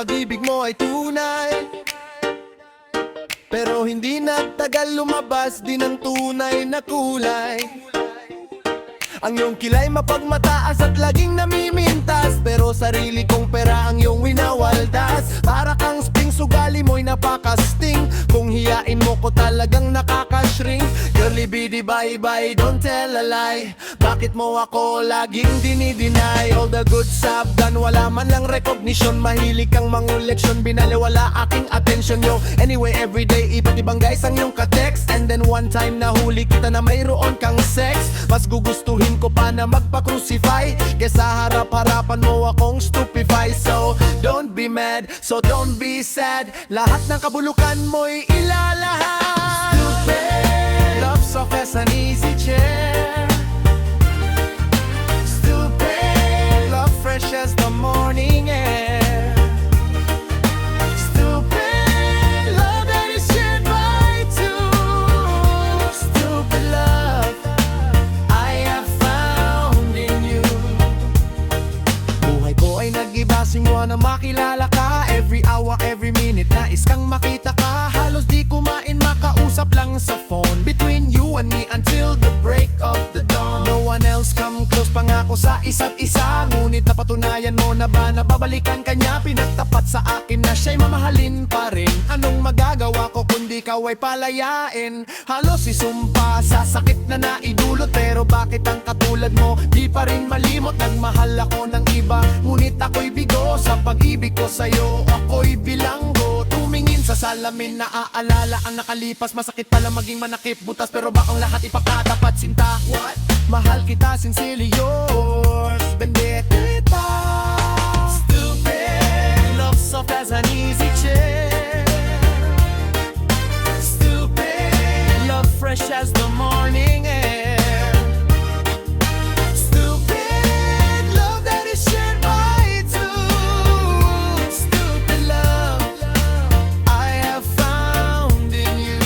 pag-ibig mo ay tunay, pero hindi nagtagal lumabas din ang tunay na kulay. Ang iyong kilay mapagmataas at laging namimintas, pero sarili kong pera ang iyong winawaldas. Para kang spring, sugali mo'y napakasting. Kung hiyain mo ko talagang nakakashrink. Girlie bidi bye bye, don't tell a lie. Bakit mo ako laging dinideny? All the good sab done, wala man lang recognition. Mahilig kang manguleksyon, binaliwala aking atensyon yo. Anyway, everyday iba't ibang guys ang iyong ka-text. And then one time nahuli kita na mayroon kang sex. Mas gugustuhin ko pa na magpa-crucify kesa harap-harapan mo akong stupefy. So don't be mad, so don't be sad. Lahat ng kabulukan mo'y ilalahad. Stupid, love soft as an easy chair. Stupid, love fresh as the morning air. Stupid, love that is shared by two. Stupid love I have found in you. Buhay ko ay nag-iba simula na makilala ka. Every hour, every minute nais kang makita ka. Halos di kumain, makausap lang sa phone. Between you and me until the break of the dawn. No one else come close, pangako sa isa't isa. Ngunit napatunayan mo na ba na babalikan ka niya? Pinagtapat sa akin na siya'y mamahalin pa rin. Anong magagawa ko kundi ikaw ay palayain? Halos isumpa sa sakit na naidulot, pero bakit ang katulad mo di pa rin malimot? Nagmahal ako ng iba, ngunit ako'y bigo. Sa pag-ibig ko sa'yo, ako'y bilanggo. Tumingin sa salamin, naaalala ang nakalipas. Masakit pala maging manakip, butas, pero bakang lahat ipakatapat. Sinta, what? Mahal kita, sincerely yours, Benedetta. Stupid, love soft as an easy chair. Stupid, love fresh as the morning air. Stupid, love that is shared by two. Stupid love I have found in you.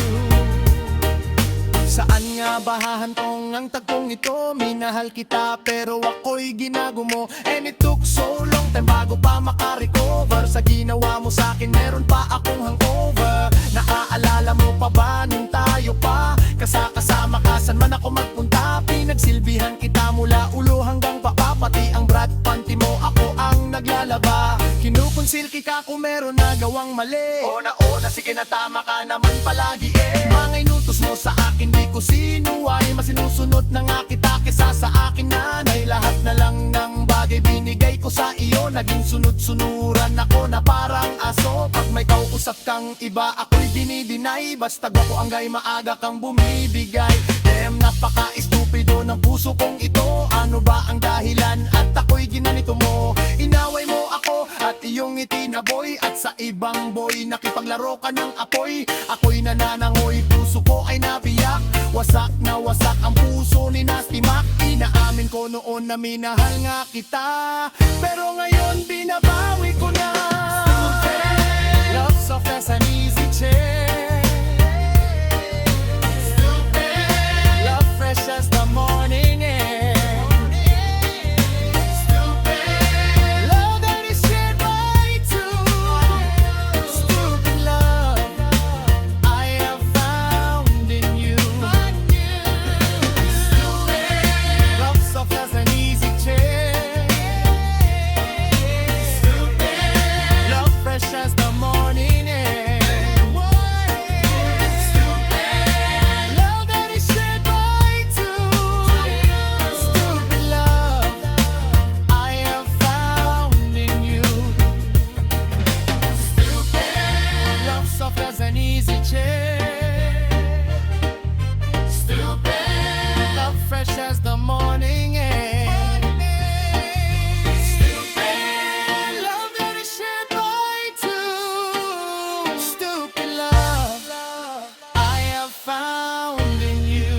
Saan nga ba hahantong ang tagpong ito? Minahal kita pero ako'y ginagumo. And it took so long time bago pa makarecover. Sa ginawa mo sa'kin meron pa akong hangover. Naaalala mo pa ba nung tayo pa kasama ka? San man ako magpunta, pinagsilbihan kita mula ulo hanggang paa. Pati ang brat panty mo ako ang naglalaba. Kinukonsilki ka kung meron na gawang mali. O na, sige na, tama ka naman palagi eh. Mga inutos mo sa akin di ko sinuway. Mas sinusunod na nga kita kesa sa akin nanay. Lahat na lang ng bagay binigay ko sa iyo. Naging sunod-sunuran ako na parang aso. Pag may kausap kang iba ako'y dinideny. Basta gwapo ang gay, maaga kang bumibigay. Damn, napaka-estupido ng puso kong ito. Ano ba ang dahilan at ako'y ginanito mo? Inaway mo ako at iyong itinaboy. At sa ibang boy nakipaglaro ka ng apoy. Ako'y nananangoy, puso ko ay nabiyak. Wasak na wasak ang puso ni Nasty Mac. Inaamin ko noon na minahal nga kita, pero ngayon binabawi ko na. Stupid, love soft as an easy chair. Stupid, love fresh as the morning air. Stupid, love that is shared by two. Stupid love I have found in you. Stupid, love soft as an easy chair. Stupid, love fresh as the morning air. Stupid, love that is shared by two. Stupid love I have found in you. Stupid, love soft as an easy chair. Stupid, love fresh as the morning air. Stupid, love that is shared by two. Stupid love I have found in you.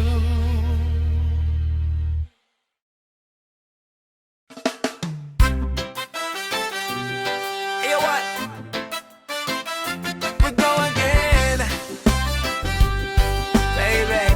Hey, what? We go again, baby.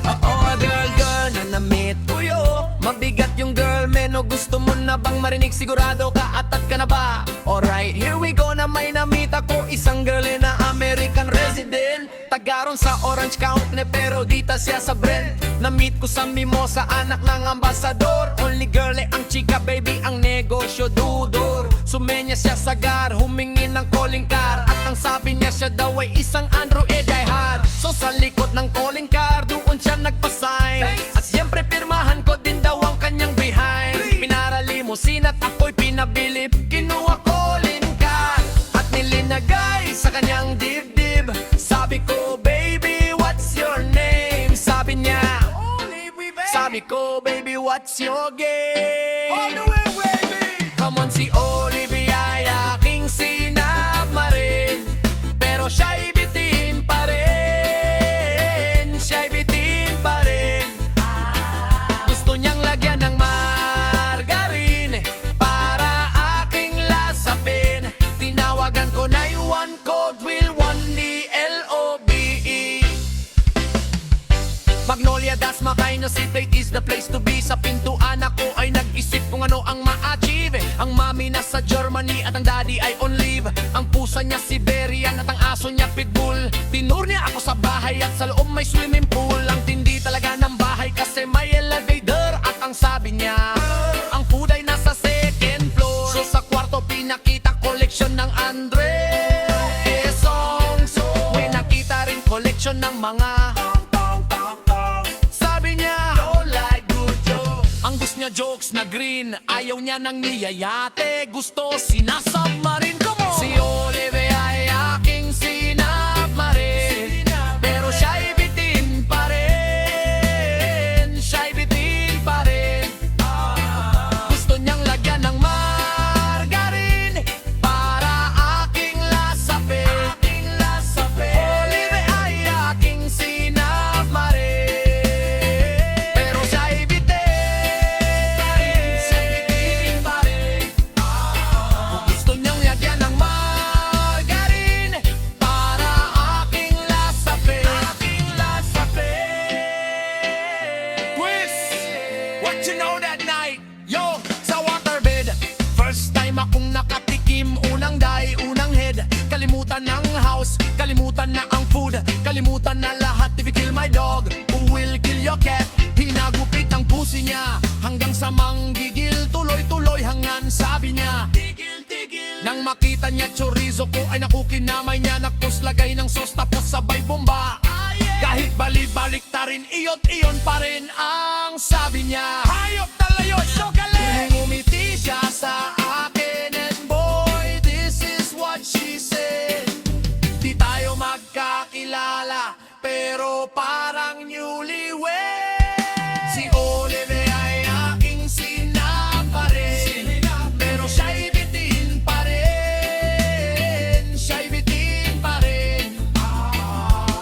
Oo, girl, na na-meet ko yo. Mabigat yung girl, men, o gusto mo na bang marinig? Sigurado ka at ka na ba? Alright, here we go na may namit ako. Isang girl na American resident, tagaron sa Orange County pero dita siya sa Brent. Na-meet ko sa Mimosa, anak ng ambasador. Only girl ang chika, baby, ang negosyo dudor. Sumenya siya sa gar, humingi ng calling car. At ang sabi niya siya daw ay isang Android iHeart. So sa likod ng calling car, doon siya nagpasign. At siyempre pirmahan ko din daw ang kanyang behind. Pinaralimusin at ako'y pinabilip. Kinuha calling car at nilinagay sa kanyang dibdib. Sabi ko, baby, what's your name? Sabi ko, baby, what's your game? All the way, baby! Come on, si Olivia ay aking sinamarin. Pero siya'y bitin pa rin. Siya'y bitin pa rin. Gusto niyang lagyan ng margarine para aking lasapin. Tinawagan ko 911 code will 1D LOBE. Magnolia, das Makino City is the place to be. Sa pintuan ako ay nag-isip kung ano ang ma-achieve. Ang mami nasa Germany at ang daddy ay on leave. Ang pusa niya Siberian at ang aso niya Pitbull. Tinur niya ako sa bahay at sa loob may swimming pool. Ang tindi talaga ng bahay kasi may elevator. At ang sabi niya, ang food ay nasa second floor. So sa kwarto pinakita collection ng Andre songs. May nakita rin collection ng mga jokes na green, ayaw niya ng niyayate. Gusto sinasubmarin ko mo. Si Olive ay aking sinubmarin, pero siya'y bitin pa rin. Siya'y bitin pa rin. Gusto niyang lagyan ng margarine para aking lasapin. Olive ay aking sinubmarin, pero siya'y you know that night, yo, sa waterbed. First time akong nakatikim, unang day, unang head. Kalimutan ng house, kalimutan na ang food. Kalimutan na lahat, if you kill my dog, who will kill your cat? Hinagupit ang pusi niya, hanggang sa manggigil. Tuloy-tuloy hangan, sabi niya, tigil, tigil. Nang makita niya chorizo ko, ay nakukinamay niya. Naktos lagay ng sauce, tapos sabay bomba. Kahit bali-balik ta rin, iyot-iyon pa rin ang sabi niya. Hayop na layo, so galing! Ngumiti siya sa akin, and boy, this is what she said. Di tayo magkakilala, pero parang newlywed. Si Olive ay aking sinamparin, pero siya'y bitin pa rin. Siya'y bitin pa rin.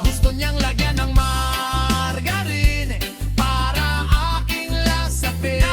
Gusto niyang lagyan ng margarine para aking lasapin.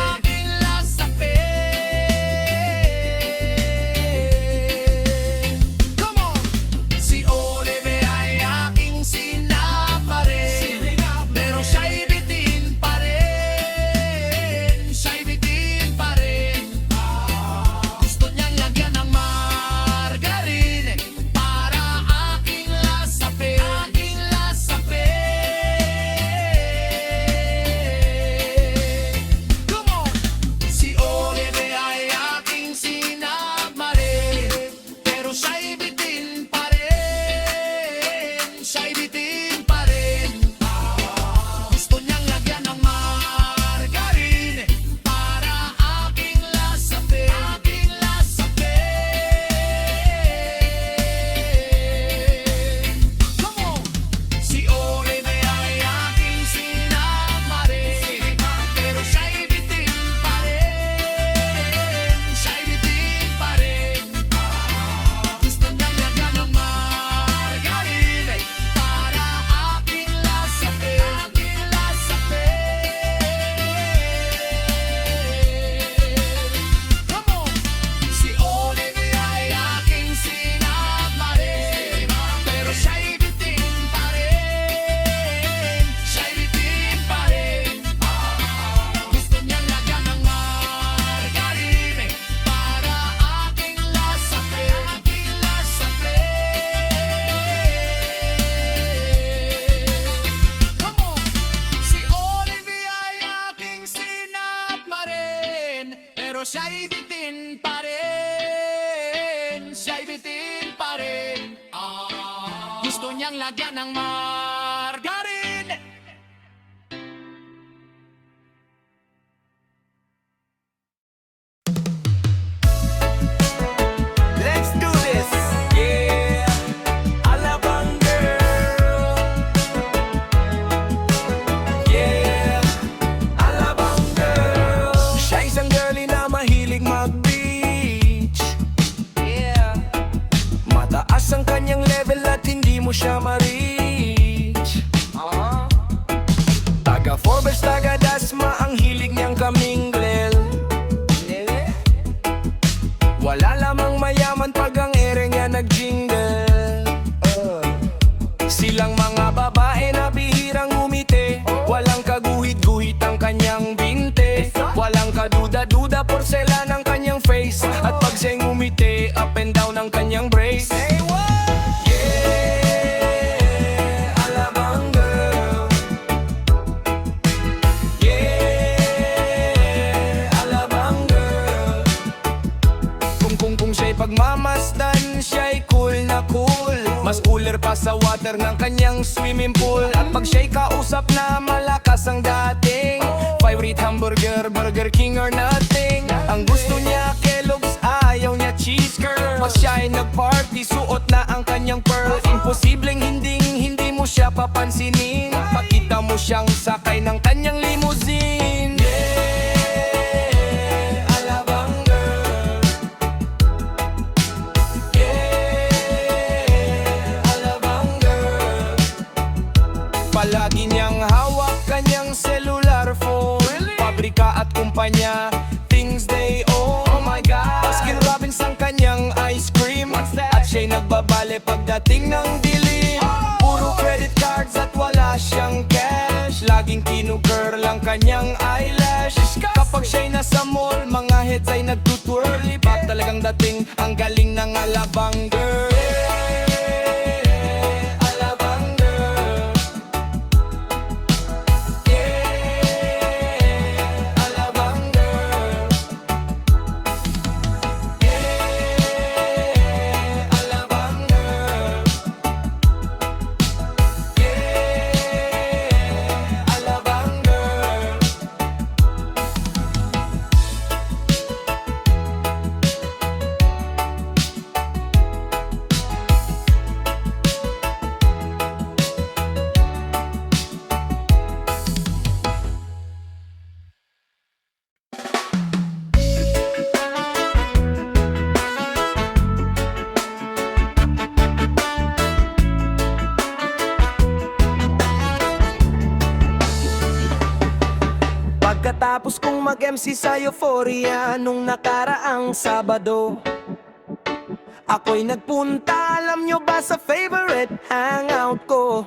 siya'y bitin pa rin. Gusto niyang lagyan ng margarine. Let's do this, yeah. Alabang girl, yeah. Alabang girl. Siya isang girlie na mahilig mag-beach, yeah. Mataas ang kanyang level at hindi mo siya ma-reach. Taga Forbes, taga Dasma, ang hilig niyang kaminglel. Wala lamang mayaman pag ang ere niya nag-jingle. Silang mga babae na bihirang umiti. Walang kaguhit-guhit ang kanyang binte. Walang kaduda-duda, porsela ng kanyang face. At pag siya'y ngumiti, up and down ang kanyang brace. Yeah, Alabang girl. Yeah, Alabang girl. Kung siya'y pagmamasdan, siya'y cool na cool. Mas cooler pa sa water ng kanyang swimming pool. At pag siya'y kausap na malakas ang dating, favorite hamburger, Burger King or nothing. Ang gusto niya Kellogg's, ayaw niya cheese curl. Pag siya'y nag-party, suot na ang kanyang pearl. Imposibleng hindi mo siya papansinin. Makita mo siyang sakay ng kanyang limousine. Yeah, Alabang girl. Yeah, Alabang girl. Palagi niyang hawak kanyang cellular phone. Pabrika at kumpanya, things they own. Oh my God, Baskin Robbins ang kanyang ice cream. At siya'y nagbabale pagdating ng dilim. Puro credit cards at wala siyang cash. Laging kinukurl ang kanyang eyelash. Kapag siya'y nasa mall, mga heads ay nagtutwirl. Iba talagang dating, ang galing ng Alabang girl. Yeah, Alabang girl. Yeah, Alabang girl. Yeah, Alabang girl. Yeah, Alabang girl. Pagkatapos kong mag-MC sa Euphoria nung nakaraang Sabado, ako'y nagpunta, alam nyo ba, sa favorite hangout ko,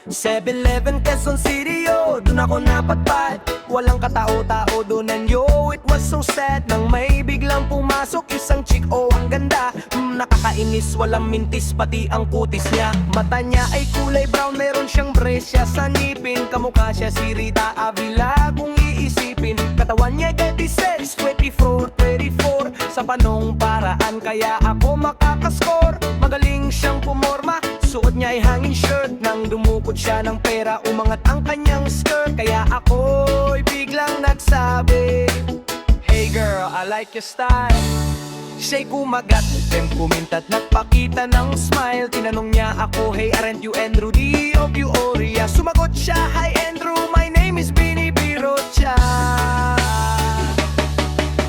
7-Eleven, Quezon City, yo. Doon ako napadpad, walang katao-tao doon, and yo, it was so sad nang may biglang pumasok isang chick, oh ang ganda. Nakakainis, walang mintis, pati ang kutis niya. Mata niya ay kulay brown, meron siyang bresya sa ngipin. Kamukha siya si Rita Avila kung iisipin. Katawan niya 36, 24, 24. Sa panong paraan kaya ako makakaskor. Magaling siyang pumorma, suot niya ay hanging shirt. Nang dumukot siya ng pera, umangat ang kanyang skirt. Kaya ako'y biglang nagsabi, hey girl, I like your style. Siya'y kumagat, then kumintat, nagpakita ng smile. Tinanong niya ako, hey, aren't you Andrew D of Euphoria? Sumagot siya, hi Andrew, my name is Binibiro Cha.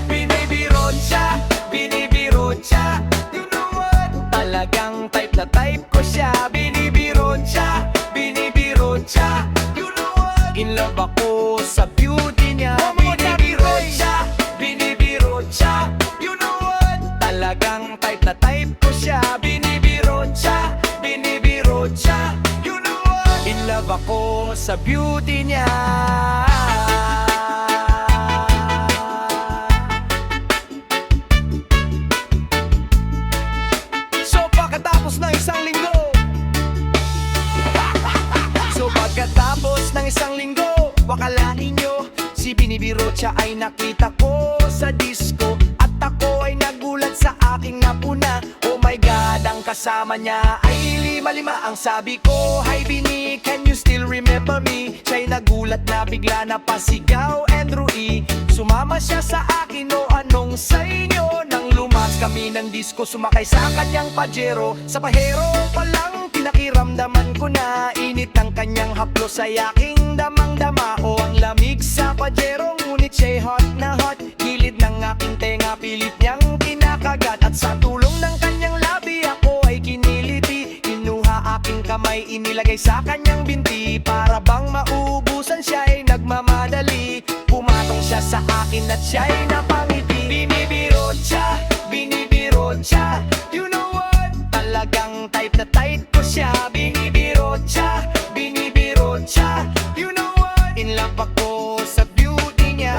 Binibiro Cha, Binibiro Cha. You know what? Talagang type na type ko siya. Binibiro Cha, Binibiro Cha. You know what? In love ako sa beauty niya. Binibiro Cha, Binibiro Cha. You know what? Talagang type na type ko siya. Binibiro Cha, Binibiro Cha. You know what? In love ako sa beauty niya. So pagkatapos ng isang linggo akalain nyo, si Binibiro Cha ay nakita ko sa disco. At ako ay nagulat kasama niya ay lima-lima. Ang sabi ko, "Hi Bini, can you still remember me?" Siya'y nagulat na bigla na pasigaw, Andrew E. Sumama siya sa akin, o anong sa inyo? Nang lumas kami ng disco, sumakay sa kanyang Pajero. Sa Pajero pa lang, pinakiramdaman ko na init ng kanyang haplos ay aking damang-dama. O ang lamig sa Pajero, ngunit siya'y hot na hot. Gilid ng aking tenga, pilit niyang kinakagat. At sa tulong ng kanyang labi, ako ay kiniliti. Kinuha aking kamay, inilagay sa kanyang binti. Para bang maubusan, siya'y nagmamadali. Pumatong siya sa akin at siya'y napangiti. Binibirot siya, you know what? Talagang type na type ko siya. Binibirot siya, you know what? In love ako sa beauty niya.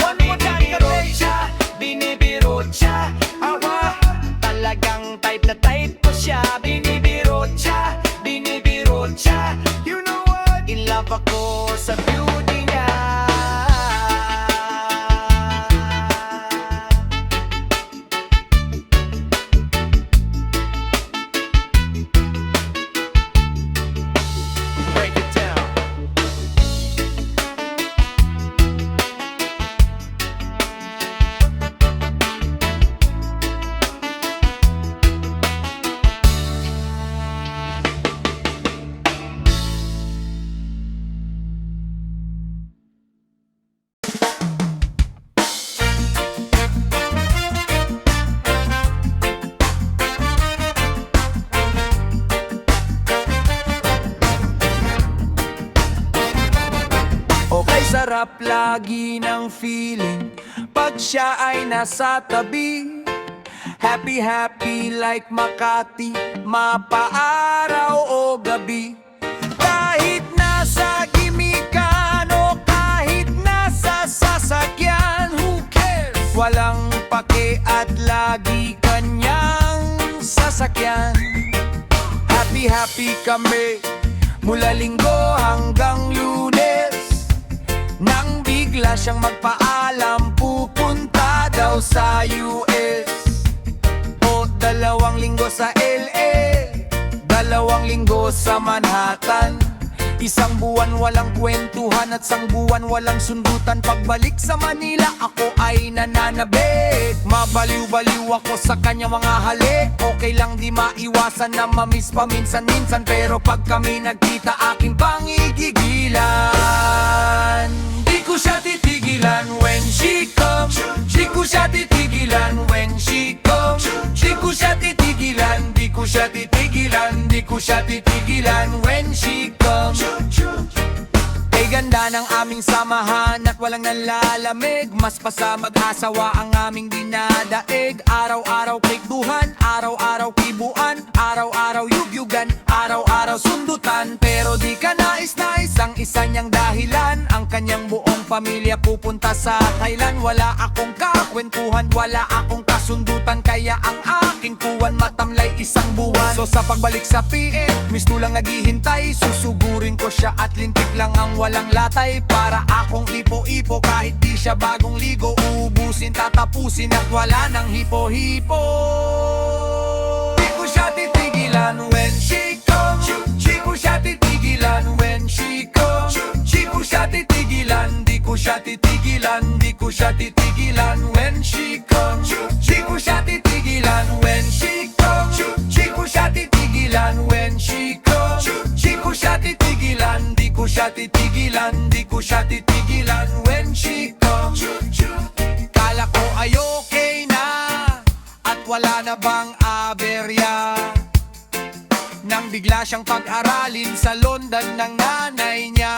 Binibirot siya, awa. Talagang type na type ko siya. Binibirot siya, you know what? In love ako sa beauty niya. Break it down. Okay, sarap lagi ng feeling pag siya ay nasa tabi. Happy, happy like Makati, mapaaraw o gabi. Kahit nasa gimikan o kahit nasa sasakyan, who cares? Walang pake at lagi kanyang sasakyan. Happy, happy kami mula Linggo hanggang Lunes. Nang bigla siyang magpaalam, pupunta daw sa US. O 2 linggo sa LA, 2 linggo sa Manhattan. 1 buwan walang kwentuhan at 1 buwan walang sundutan. Pagbalik sa Manila, ako ay nananabik. Mabaliw-baliw ako sa kanya mga halik. Okay lang di maiwasan na mamiss paminsan-minsan, pero pag kami nagkita, aking pangigigilan. Di ko siya titigilan when she comes. Di ko siya titigilan when she comes. Di ko siya titigilan, di ko siya titigilan, di ko siya titigilan when she comes. Ay ganda ng aming samahan at walang nalalamig. Mas pa sa mag-asawa ang aming dinadaig. Araw-araw klikduhan, araw-araw kibuan, araw-araw yugyugan, araw-araw sundutan. Pero di ka nais-nais ang isa niyang dahilan. Ang kanyang buong pamilya pupunta sa Thailand. Wala akong kakwentuhan, wala akong kasundutan. Kaya ang aking kuwan matamlay 1 buwan. So sa pagbalik sa PN, misto lang naghihintay. Susugurin ko siya at lintik lang ang walang latay. Para akong ipo-ipo kahit di siya bagong ligo. Ubusin, tatapusin at wala nang hipo-hipo. Di ko siya titigilan when she comes. Di ko siya titigilan when she comes. Di ko siya titigilan, di ko siya titigilan, di ko siya titigilan when she comes. Di ko siya titigilan when she comes. Di ko siya titigilan when she comes. Di ko siya titigilan, di ko siya titigilan, di ko siya titigilan when she comes. Kala ko ay okay na at wala na bang aberya. Nang bigla siyang pag-aralin sa London ng nanay niya.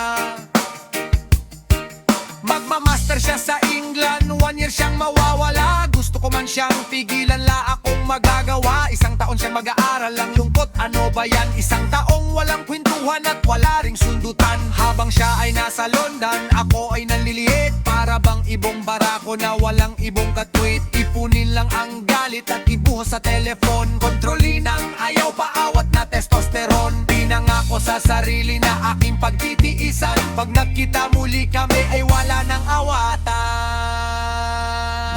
Magmamaster siya sa England, 1 year siyang mawawala. Gusto ko man siyang pigilan, la akong magagawa. 1 taon siyang mag-aaral, ang lungkot, ano ba yan? 1 taong walang kwentuhan at wala ring sundutan. Habang siya ay nasa London, ako ay nanliliit. Para bang ibong barako na walang ibong katwit. Ipunin lang ang galit at ibuhos sa telefon. Kontrolin ang ayaw paawat na testosteron. Pinangako sa sarili na aking pagtitiisan. Pag nagkita muli kami ay wala nang awatan.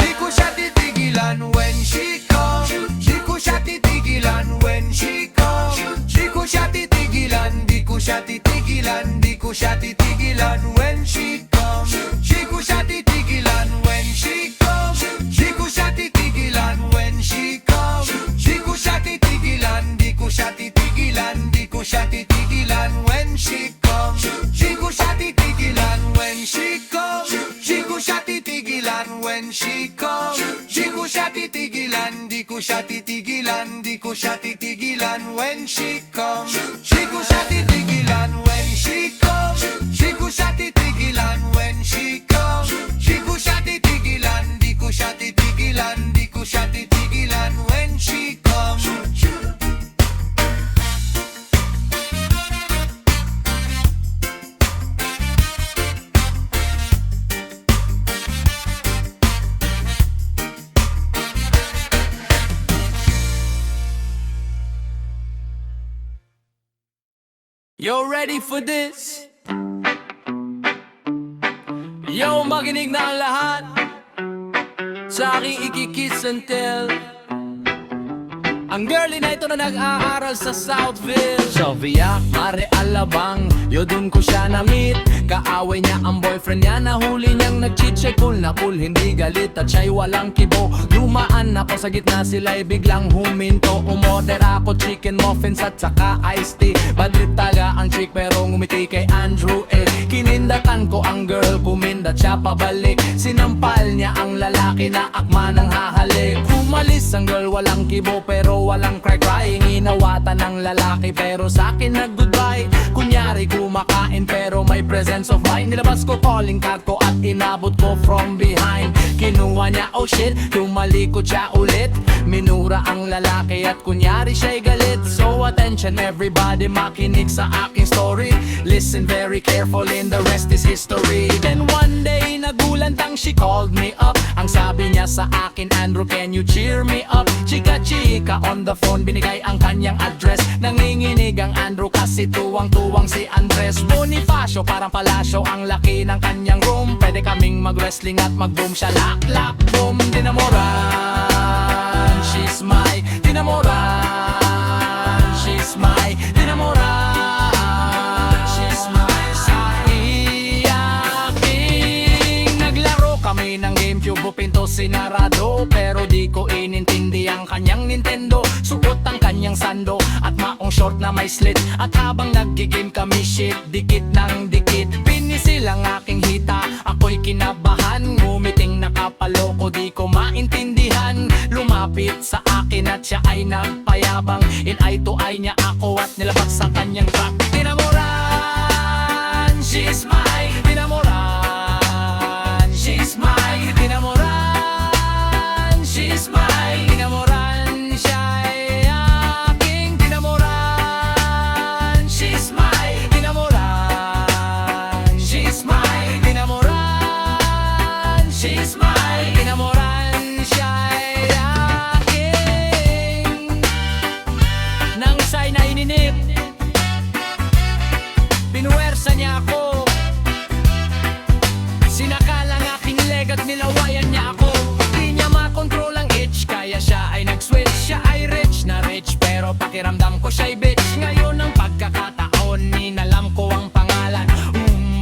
Di ko siya titigilan when she comes. Di ko siya titigilan when she comes. she comes. Di ko siya titigilan, di ko siya titigilan, di ko siya titigilan when she comes. Di ko siya titigilan when she comes. Di ko siya titigilan when she comes. Di ko siya titigilan, di ko siya titigilan, di ko siya titigilan when she comes. You ready for this? Yo, makinig na ang lahat sa aking ikikiss and tell. Ang girlie na ito na nag-aaral sa Southville, Sylvia, Mare Alabang, yo dun ko siya na-meet. Kaaway niya ang boyfriend niya, nahuli niyang nag-cheat. Siya cool na cool, hindi galit at siya'y walang kibo. Dumaan ako sa gitna, sila'y biglang huminto. Umorder ako chicken muffins at saka iced tea. Bad trip taga ang chick pero ngumiti kay Andrew eh. Kinindatan ko ang girl, kumindat siya pabalik. Sinampal niya ang lalaki na akma ng hahalik. Umalis ang girl, walang kibo pero walang cry-crying. Inawatan ng lalaki pero sa'kin nag-goodbye. Kunyari kumakain pero may presence of mind. Nilabas ko calling card ko at inabot ko from behind. Kinuha niya, oh shit, tumalikod siya ulit. Minura ang lalaki at kunyari siya'y galit. So attention everybody, makinig sa aking story. Listen very carefully and the rest is history. Then one day nagulantang she called me up. Ang sabi niya sa akin, Andrew, can you cheer me up? Chika-chika on the phone, binigay ang kanyang address. Nanginginig ang Andrew kasi tuwang-tuwang si Andres. Bonifacio, parang palasyo ang laki ng kanyang room. Pwede kaming mag-wrestling at mag-boom siya. Lak-lak, boom, dinamoran. She's my dinamoran. She's my dinamoran. She's my iyaking. Naglaro kami ng GameCube, pinto sinarado. Pero di ko inintindi ang kanyang Nintendo. Suot ang kanyang sando at maong short na may slit. At habang nag-game kami shit, dikit ng dikit. Pinisil ang aking hita, ako'y kinabahan. Ngumiting nakapaloko, di ko maintindihan. Lumapit sa akin at siya ay nagpayabang. In eye to eye niya ako at nilabas sa kanyang truck. Dinamoran, she's my dinamoran. She's my dinamoran. She's my dinamoran. Siya'y aking dinamoran. She's my dinamoran. She's my dinamoran. She's my dinamoran. Siya'y aking. Nang siya'y naininip, pinuwersa niya ako. Sinakal ang aking leg at nilawayan niya ako. Di niya makontrol ang itch, kaya siya ay nag-switch. Siya ay rich na rich, pero pakiramdam ko siya'y bitch. Ngayon ang pagkakataon, ninalam ko ang pangalan.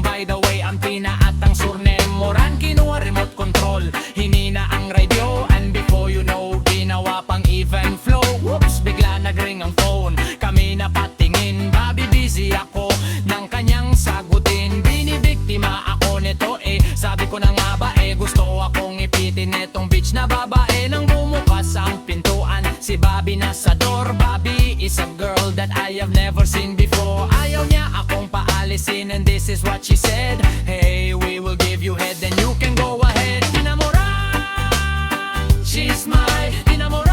By the way, ang Tina at ang surname Moran. Kinuha remote control, hinina ang radio. And before you know, ginawa pang even flow. Whoops, bigla nag-ring ang phone. Kami napatingin, babi busy ako ng kanyang sagutin. Binibiktima ako nito eh. Sabi ko na nga ba eh, gusto akong ipitin etong bitch na babae. Nang bumukas ang pintuan, si Bobby nasa door. Bobby is a girl that I have never seen before. Ayaw niya akong paalisin and this is what she said. Hey, we will give you head then you can go ahead. Dinamoran, she's my dinamoran.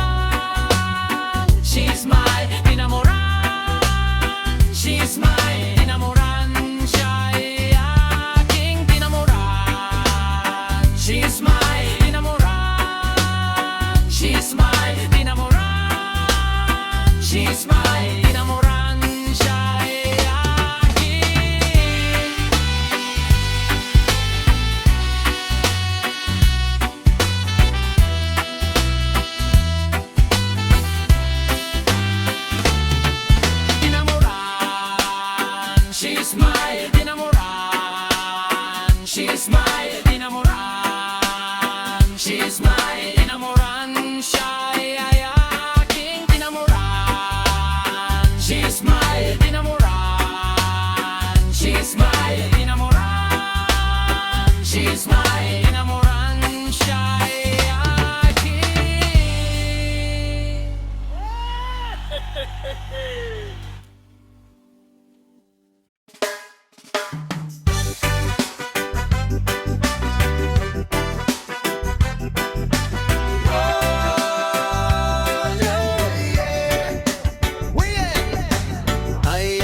She's my dinamoran. She's my dinamoran. Siya'y aking dinamoran. She's my dinamoran. She's my dinamoran. She's my dinamoran. Siya'y aking. Dinamoran. She's my dinamoran. She's my dinamoran. She's my dinamoran. Siya'y aking dinamoran. She's my dinamoran. She's my dinamoran. She's my dinamoran. Siya'y Ay,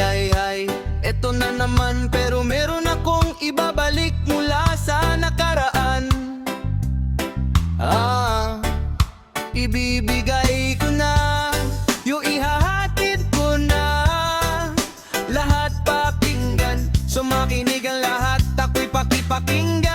ay, ay, eto na naman pero meron akong ibabalik mula sa nakaraan. Ibibigay ko na, yung ihahatid ko na, lahat pakinggan, sumakinig ang lahat, ako'y pakipakinggan.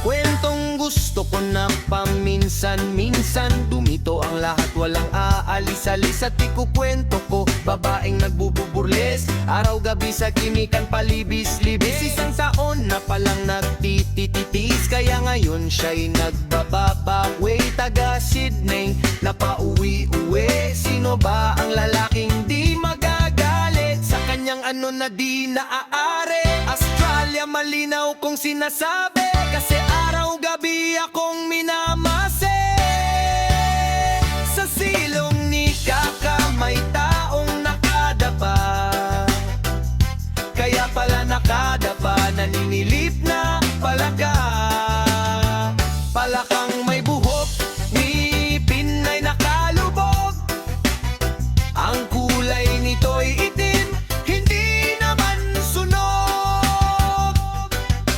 Kwentong gusto ko na paminsan-minsan, dumito ang lahat, walang aalis-alis at ikukwento ko. Babaeng nagbububurles, araw-gabi sa kinikan palibis-libis. Isang taon na palang nagtitititis, kaya ngayon siya'y nagbababawi. Taga Sydney na pauwi-uwi, sino ba ang lalaking di magagalit sa kanyang ano na di naaari? Australia, malinaw kong sinasabi, kasi araw-gabi akong minamase. Sa silong ni Kaka may taong nakadapa, kaya pala nakadapa, naninilip na palaka. Palakang may buhok, ngipin ay nakalubog, ang kulay nito'y itim, hindi naman sunog.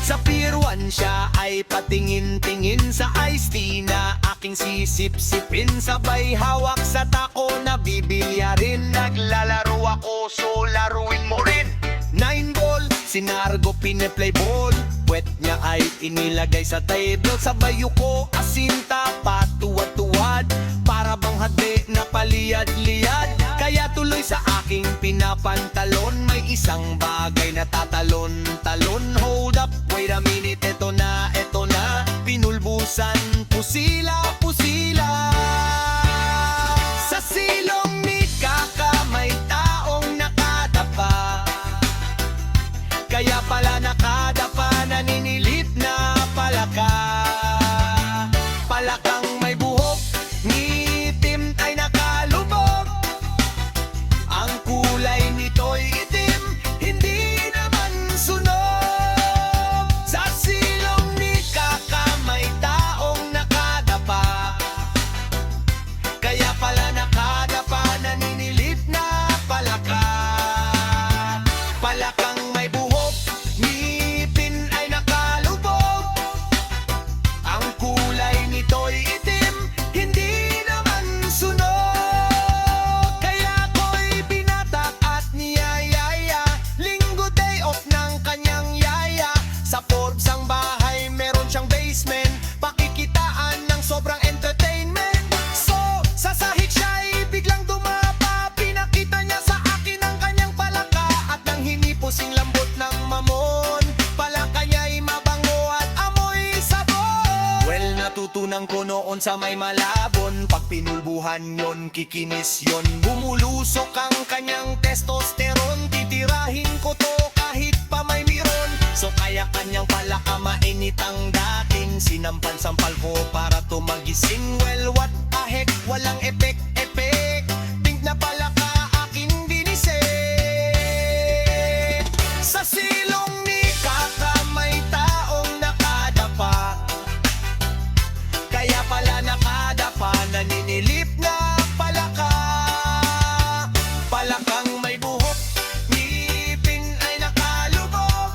Sa Pier 1 siya ay patingin-tingin sa iced tea na aking sisip-sipin. Sabay hawak sa tako na bibilyarin, naglalaro ako so laruin mo rin. 9 ball, sinargo pine-play ball, puwet niya ay inilagay sa table. Sabay yuko, asinta, patuwad-tuwad, para bang hade na paliyad-liyad. Kaya tuloy sa aking pinapantalon, may isang bagay na tatalon-talon. Hold up, wait a minute, eto na, pinulbusan, pusila-pusila. Sa silong ni Kaka may taong nakadapa, kaya pala nakadapa, naninilip na palaka. Palakang may buhok, ngitim ay nakalubog, ang kulay nito'y itim, hindi naman sunog. Sa silong ni Kaka may taong nakadapa, kaya pala nakadapa, naninilip na palaka. Palakang may buhok, ngipin ay nakalubog, ang kulay nito'y itim, hindi naman sunog. Kaya ko'y binatak at niyayaya, linggo day off ng kanyang yaya. Sa Forbes ang bahay, meron siyang basement, pakikitaan ng sobrang entertainment. So, sa sahig siya'y biglang dumapa, pinakita niya sa akin ang kanyang palaka, at nang hinipusing lambot ng mamon, palaka niya'y mabango at amoy sabon. Well, natutunan ko noon sa may Malabon, pag pinulbuhan yon, kikinis yon, bumulusok ang kanyang testosterone. Titirahin ko to kahit pa may miron, so kaya kanyang palaka mainit ang dating, sinampan-sampal ko para to magising. Well, what the heck, walang epek-epek, pink na palaka aking dinisik. Sa silong ni Kaka may taong nakadapa, kaya pala nakadapa, naninilip na palaka. Palakang may buhok, ngipin ay nakalubog,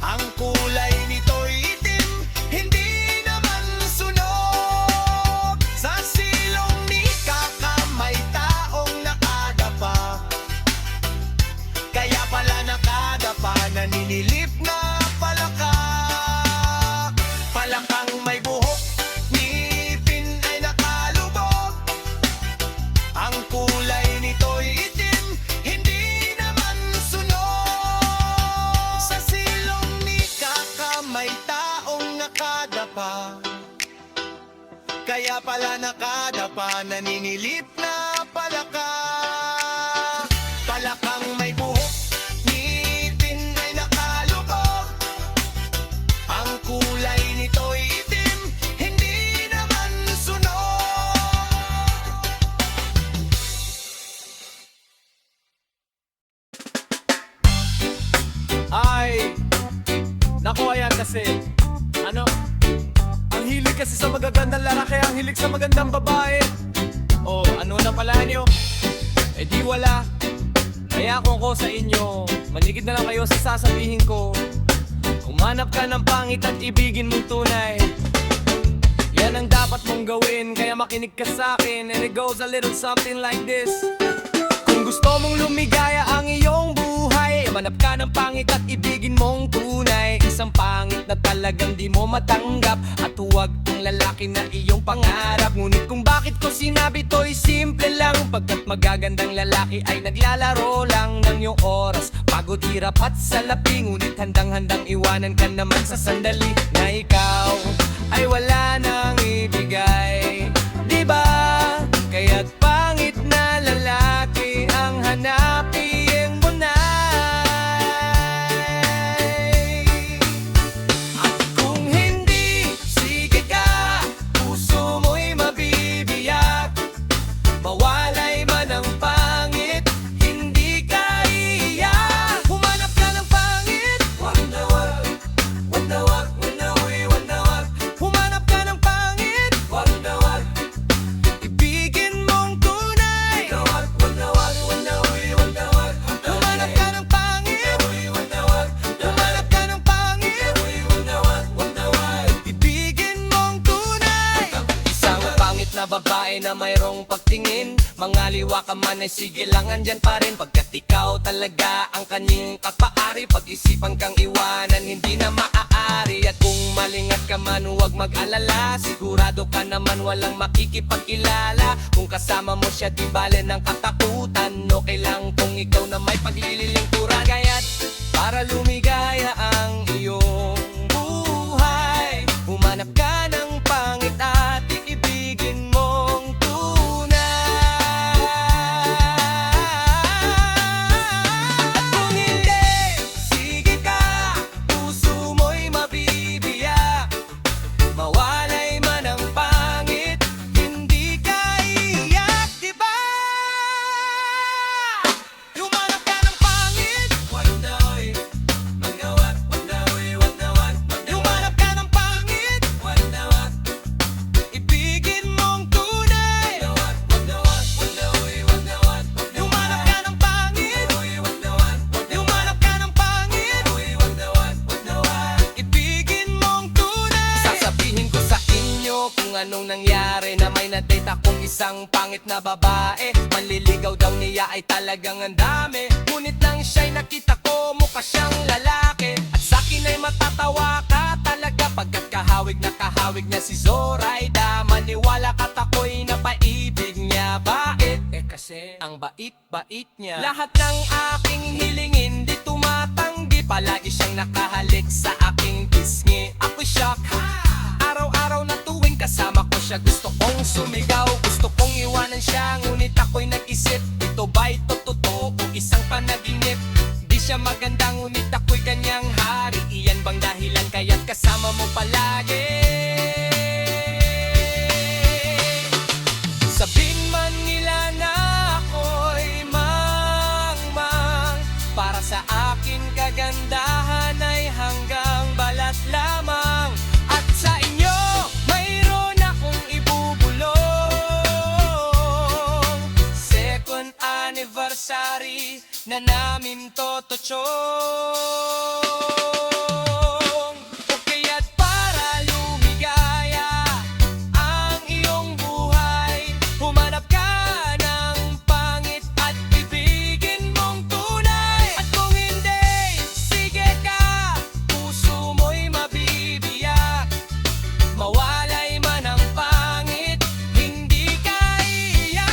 ang kulay nito'y itim, hindi naman sunog. Sa silong ni Kaka may taong nakadapa, kaya pala nakadapa, naninilip na palaka. Palakang may buhok, ngipin ay nakalubog, ang kulay nito'y itim, hindi naman sunog. Sa silong ni Kaka may taong nakadapa, kaya pala nakadapa, naninilip na palaka. Palakang may buhok, ngipin ay nakalubog, ang kulay nito'y itim, hindi naman sunog. kasi ano, ang hilig kasi sa magagandang lalaki, ang hilig sa magandang babae. O ano na pala nyo? Eh di wala. Kaya kung ko sa inyo, manigid na lang kayo sa sasabihin ko. Humanap ka ng pangit at ibigin mong tunay. Yan ang dapat mong gawin, kaya makinig ka sa akin. And it goes a little something like this. Kung gusto mong lumigaya ang iyong buhay, manap ka ng pangit at ibigin mong tunay. Isang pangit na talagang di mo matanggap, at huwag ang lalaki na iyong pangarap. Ngunit kung bakit ko sinabi to'y simple lang, pagkat magagandang lalaki ay naglalaro lang ng iyong oras. Pagod, hirap at salapi, ngunit handang-handang iwanan ka naman sa sandali na ikaw ay wala nang ibigay, diba? Kaya't pangit na lalaki ang hanapin mo na. At kung hindi, sige ka, puso mo'y mabibiyak. Mawalay man ang pangit, hindi ka iiyak. Humanap ka ng pangit, wag na wag, wag na wag, wag na uy, wag na wag. Humanap ka ng pangit, wag na wag, ibigin mong tunay. Wag na wag, wag na uy, wag na wag. Humanap ka ng pangit, wag na wag. Humanap ka ng pangit, wag na wag, wag na wag, ibigin mong tunay. Isang pangit na babae na mayroong pagtingin, mangaliwa ka man ay sige lang, andyan pa rin. Pagkat ikaw talaga ang kanyang kapaari, pag-isipan kang iwanan, hindi na maaari. At kung malingat ka man, huwag mag-alala, sigurado ka naman walang makikipagkilala. Kung kasama mo siya, di bale ng katakutan. Okay lang kung ikaw na may paglililingkuran. Kaya't para lumigaya ang iyong buhay, humanap ka ng pangit at iibigin mong tunay. At kung hindi, sige ka, puso mo'y mabibiyak. Mawalay man ang pangit, hindi ka iiyak, diba? Humanap ka ng pangit, wag na uy, wag na wag, wag na uy, wag na wag. Humanap ka ng pangit, wag na wag, ibigin mong tunay. Wag na wag, wag na uy, wag na wag. Humanap ka ng pangit, wag na wag. Humanap ka ng pangit, wag na wag, wag na wag, ibigin mong tunay. Sasabihin ko sa inyo kung anong nangyari, na may na-date akong isang pangit na babae. Manliligaw daw niya ay talagang ang dami, ngunit nang siya'y nakita ko, mukha siyang lalaki. At sa'kin ay matatawa ka talaga, pagkat kahawig niya si Zoraida. Maniwala ka't ako'y napaibig niya. Bakit? Eh kasi ang bait-bait niya. Lahat ng aking hilingin di tumatanggi, palagi siyang nakahalik sa aking pisngi. Ako'y shock, araw-araw na tuwing kasama ko siya, gusto kong sumigaw, gusto kong iwanan siya. Ngunit ako'y nag-isip, ito ba'y totoo o isang panaginip? Di siya maganda, ngunit ako'y kanyang hari. Iyan bang dahilan kaya't kasama mo palagi? Sabihin man nila na ako'y mangmang, para sa akin kagandahan ay hanggang balat lamang. At sa inyo, mayroon akong ibubulong, second anniversary na namin to, Tochong. O kaya't para lumigaya ang iyong buhay, humanap ka ng pangit at ibigin mong tunay. At kung hindi, sige ka, puso mo'y mabibiyak. Mawalay man ang pangit, hindi ka iiyak.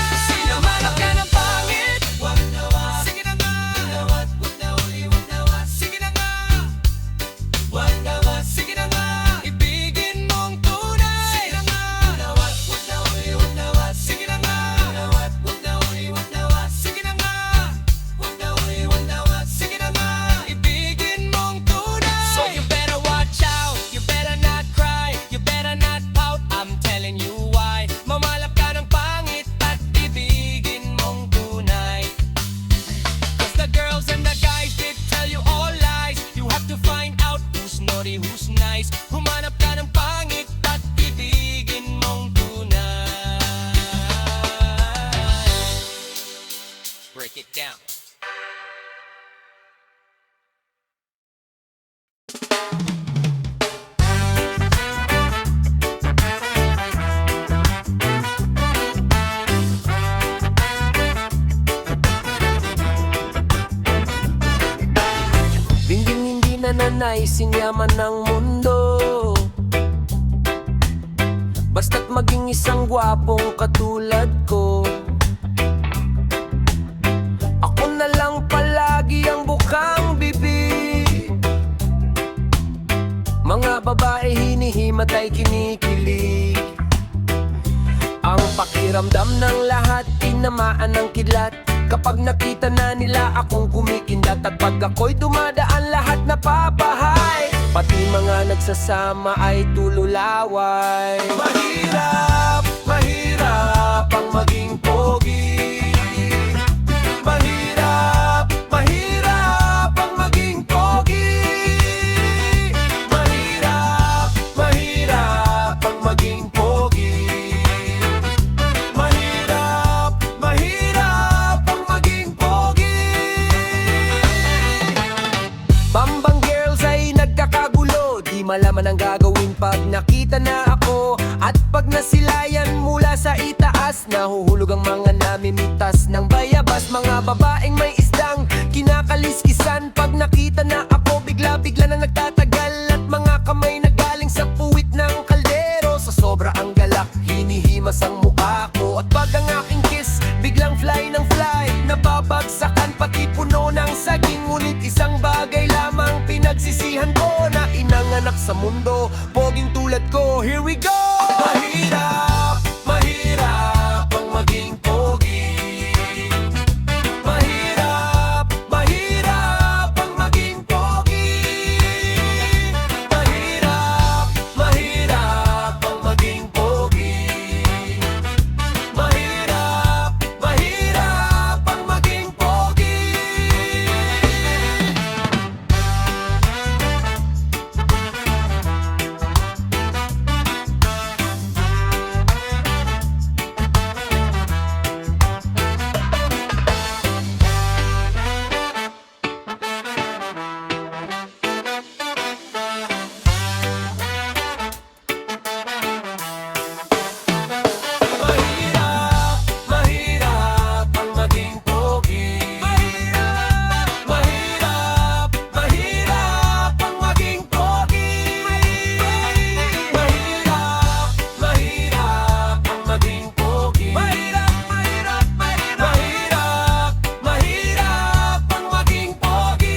Humanap ka ng pangit, wag na wag, sige na nga. Wag na wag, wag na uli, wag na wag, sige na nga. naisin yaman ng mundo. Basta't maging isang gwapong katulad ko. Ako na lang palagi ang bukang bibig. Mga babae hinihimat ay kinikilig. Ang pakiramdam ng lahat tinamaan ng kilat kapag nakita na nila akong kumikindat. At pag ako'y dumadaan lahat napapahay, pati mga nagsasama ay tululaway. Mahirap, mahirap ang maging pogi. Mahirap, mahirap ang maging pogi. Mahirap, mahirap ang maging pogi. Mahirap, mahirap ang maging pogi. Bambang girls ay nagkakagulo, di malaman ang gagawin pag nakita na ako. At pag nasilayan mula sa itaas, nahuhulog ang mga namimitas ng bayabas. Mga babaeng may isdang kinakaliskisan, pag nakita na ako bigla-bigla na nagtatagal. At mga kamay na galing sa puwit ng kaldero, sa sobra ang galak hinihimas ang mukha ko. At pag ang aking kiss biglang fly ng fly, nababagsakan pati puno ng saging. Ngunit isang bagay lamang pinagsisihan ko, na inanganak sa mundo poging tulad ko. Here we go! Mahirap, mahirap ang maging pogi. Mahirap, mahirap ang maging pogi. Mahirap, mahirap ang maging pogi. Mahirap, mahirap ang maging pogi. Mahirap, mahirap ang maging pogi. Mahirap, mahirap, mahirap ang maging pogi. Mahirap, mahirap ang maging pogi. Mahirap, mahirap, mahirap, mahirap ang maging pogi.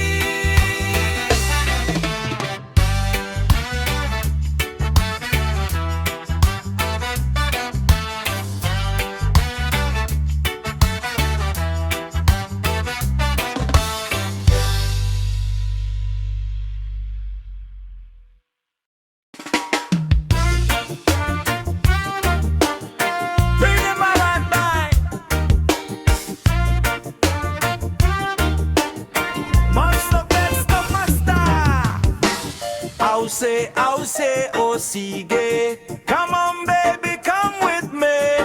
Ause, ause, o sige. Come on baby, come with me.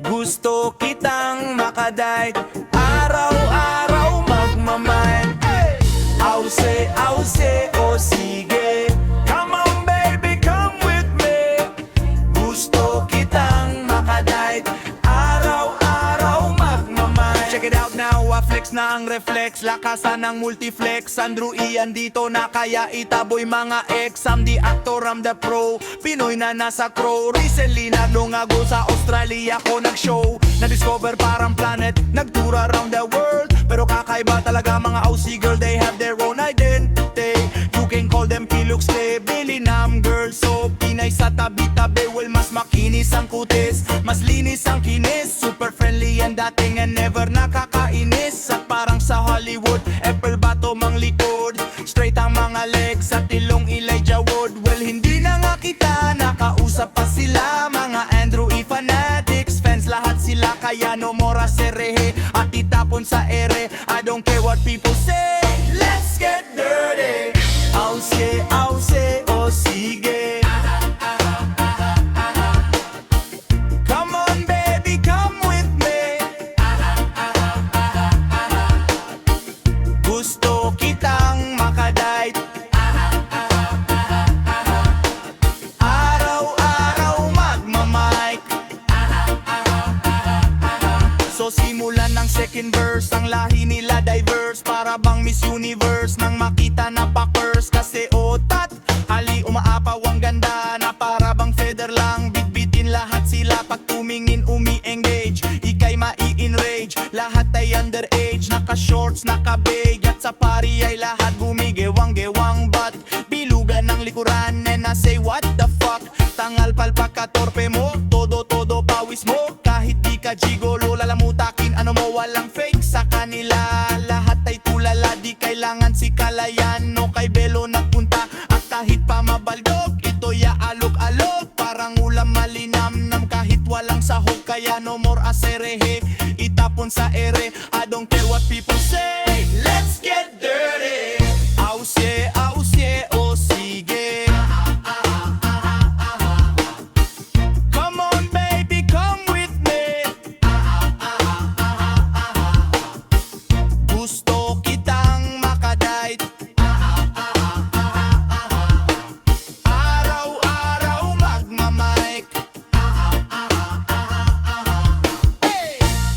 Gusto kitang makadite, araw-araw magmamahal. Ause, ause, o sige. Come on baby, come with me. Gusto kitang makadite, araw-araw magmamahal. Check it out now, flex na ang reflex. Lakasan ng multiflex. Andrew Ian dito na kaya itaboy mga ex. I'm the actor, I'm the pro. Pinoy na nasa crow. Recently nagdungago sa Australia ko nag-show. Na-discover parang planet, nag-tour around the world. Pero kakaiba talaga mga Aussie girl, they have their own identity. You can call them Pilux, Billingham girls. So Pinay sa tabi-tabi, well mas makinis ang kutis, mas linis ang kinis. Super friendly and dating and never nakakainis. At parang sa Hollywood, Apple bato mang likod. Straight ang mga legs at ilong Elijah Wood. Well hindi na nga kita nakausap pa sila. Mga Andrew E fanatics, fans lahat sila. Kaya no mora serehe at itapon sa ere. I don't care what people say, let's get dirty. Ause, ause, o sige. Come on baby, come with me. Gusto kitang makadite, araw-araw magmamike. So simulan ng second verse. Ang lahi nila diverse, para bang Miss Universe. Nang makita na pa-curse, kasi otat hali umaapaw ang ganda, na para bang feather lang. Bitbitin lahat sila, pag tumingin umi-engage. Ika'y mai-enrage, lahat ay underage. Naka-shorts, naka-bag, at sa pari ay lahat gumigewang-gewang. But bilugan ng likuran, and I say what the fuck. Tangal palpak ka, torpe mo, todo-todo pawis mo. Kahit di ka gigolo, lalamutakin, ano mo, walang fake sa kanila. Lahat ay tulala, di kailangan si Kalayan o kay Belo nagpunta. At kahit pa mabaldog, ito'y aalog-alog. Parang ulam malinamnam kahit walang sahog. Kaya no more aserehe, itapon sa ere. I don't care what people say, let's get dirty. Ausye, oh sige. Come on baby, come with me. Gusto kitang makadite. Araw-araw magmamike.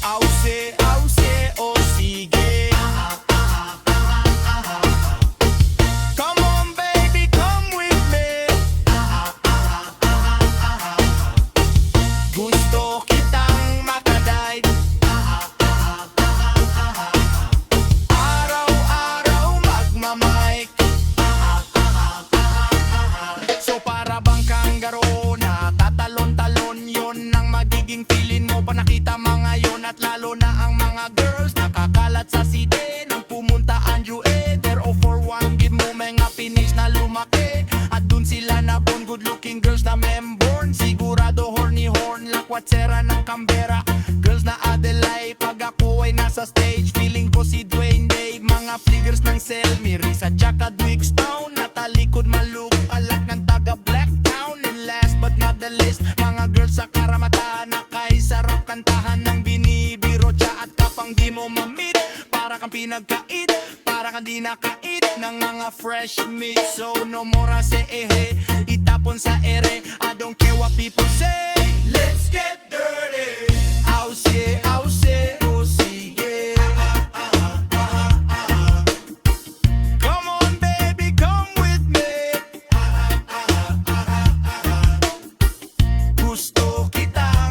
Ausye, oh sige. Come on baby, come with me. Gusto kitang makadite. Araw-araw magmamike. So para bang kanggaro na tatalon-talon, yun ang magiging feeling mo pa nakita mga yon. At lalo na ang mga girls nakakalat sa CD nang pumunta Andrew Eder o for one give mo mga Pinoys na lumaki. At dun sila na born good looking girls na memborn. Sigurado horny horn lakwatsera ng Canberra. Girls na Adelaide pag ako ay nasa stage. Feeling ko si Dwayne Dave. Mga figures ng Selmy Risa Jacka Dwigstown. Natalikod maluk alak ng taga Blacktown. And last but not the least, mga girls sa Karamata na kay sarap kantahan ng binibiro tsa. At kapang di mo mamit, para kang pinagkait, para kang di nakait ng mga fresh meat. So no more se ehe, itapon sa ere. I don't care what people say, let's get dirty. Ausye, oh sige. Come on baby, come with me. Gusto kita